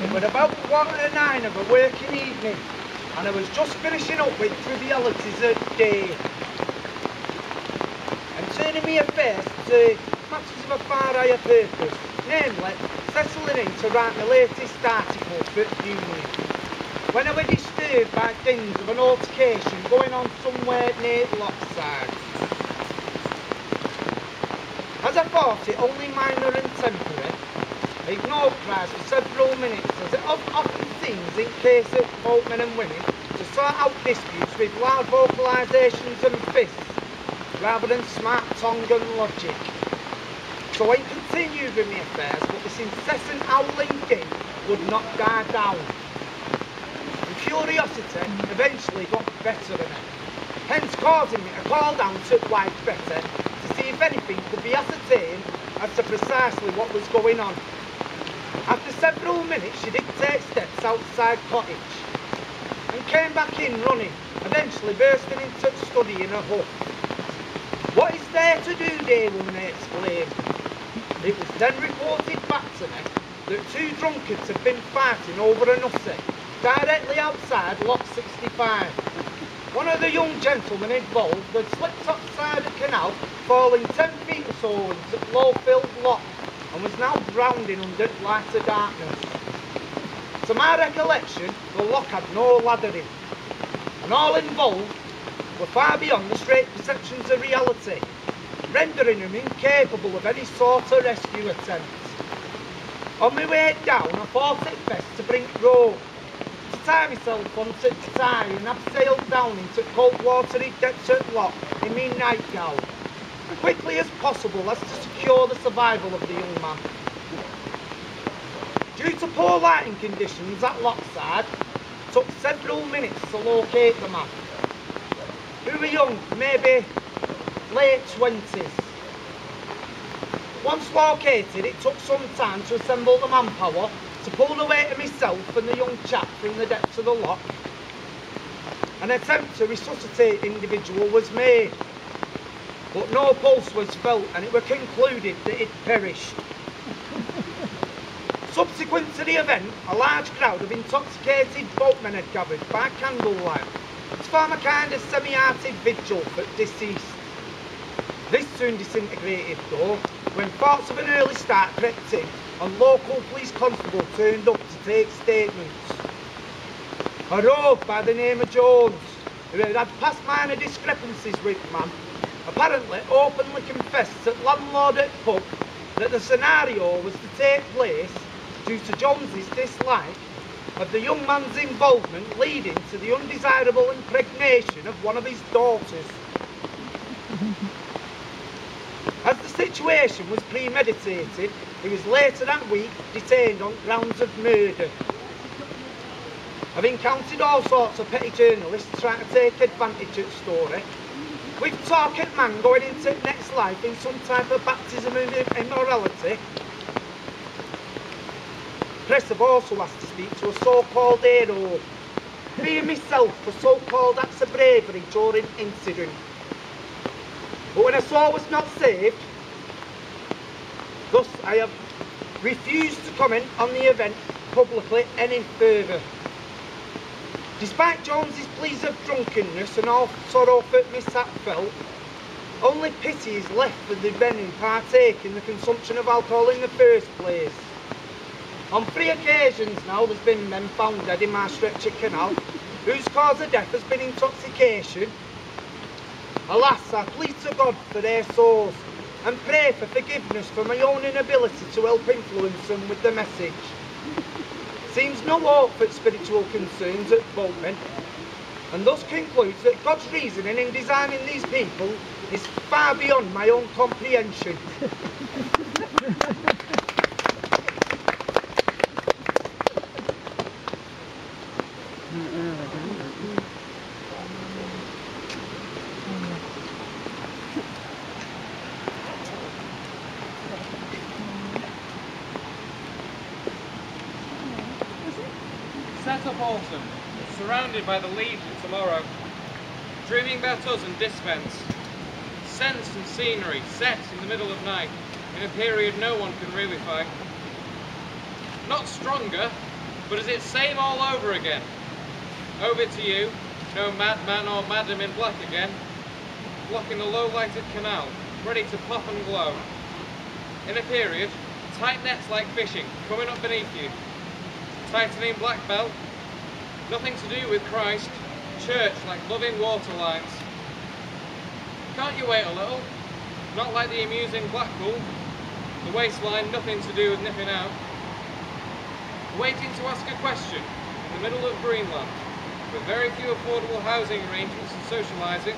It was about 9:15 of a working evening, and I was just finishing up with trivialities of the day. And turning me affairs to matters of a far higher purpose, namely, settling in to write my latest article for the Union, when I was disturbed by things of an altercation going on somewhere near Lockside. As I thought it only minor and temporary, I ignored cries for several minutes, as it often seems in case of boatmen and women to sort out disputes with loud vocalisations and fists, rather than smart tongue and logic. So I continued with my affairs, but this incessant howling din would not die down. And curiosity eventually got the better of me, hence causing me to call down to Wife Betty to see if anything could be ascertained as to precisely what was going on. After several minutes she did take steps outside cottage and came back in running, eventually bursting into the study in a huff. "What is there to do, dear woman?" I exclaimed. It was then reported back to me that two drunkards had been fighting over a hussy directly outside Lock 65. One of the young gentlemen involved had slipped upside a canal, falling 10 feet or so into low-filled lock, and was now drowning under lighter darkness. To my recollection, the lock had no laddering, and all involved were far beyond the straight perceptions of reality, rendering them incapable of any sort of rescue attempt. On my way down, I thought it best to bring rope, to tie myself onto the tie, and have sailed down into cold watery depths of lock in my nightgown, as quickly as possible as to secure the survival of the young man. Due to poor lighting conditions at Lockside, it took several minutes to locate the man, who were young, maybe late 20s. Once located, it took some time to assemble the manpower to pull the weight of myself and the young chap from the depths of the lock. An attempt to resuscitate the individual was made, but no pulse was felt, and it was concluded that he'd perished. Subsequent to the event, a large crowd of intoxicated boatmen had gathered by candlelight to form a kind of semi-hearted vigil for the deceased. This soon disintegrated though, when thoughts of an early start crept in and local police constable turned up to take statements. A rogue by the name of Jones, who had had past minor discrepancies with the man, apparently openly confessed at landlord at pub that the scenario was to take place due to Jones's dislike of the young man's involvement, leading to the undesirable impregnation of one of his daughters. As the situation was premeditated, he was later that week detained on grounds of murder. I've encountered all sorts of petty journalists trying to take advantage of the story, with talk at man going into next life in some type of baptism of immorality. Press have also asked to speak to a so-called hero, being myself, for so-called acts of bravery during incident. But when I saw I was not saved, thus I have refused to comment on the event publicly any further. Despite Jones's pleas of drunkenness and all sorrow for mishap felt, only pity is left for the men who partake in the consumption of alcohol in the first place. On 3 occasions now there's been men found dead in my stretcher canal, whose cause of death has been intoxication. Alas, I plead to God for their souls and pray for forgiveness for my own inability to help influence them with the message. Seems no hope for spiritual concerns at boatmen, and thus concludes that God's reasoning in designing these people is far beyond my own comprehension. Set up autumn, surrounded by the Legion tomorrow, dreaming about us and dispense. Scents and scenery set in the middle of night, in a period no one can really fight. Not stronger, But is it same all over again? Over to you, no madman or madam in black again, blocking the low-lighted canal, ready to pop and glow. In a period, tight nets like fishing, coming up beneath you. Tightening black belt, nothing to do with Christ, church like loving water lines. Can't you wait a little? Not like the amusing Blackpool, the waistline nothing to do with nipping out. Waiting to ask a question in the middle of Greenland, with very few affordable housing arrangements and socialising,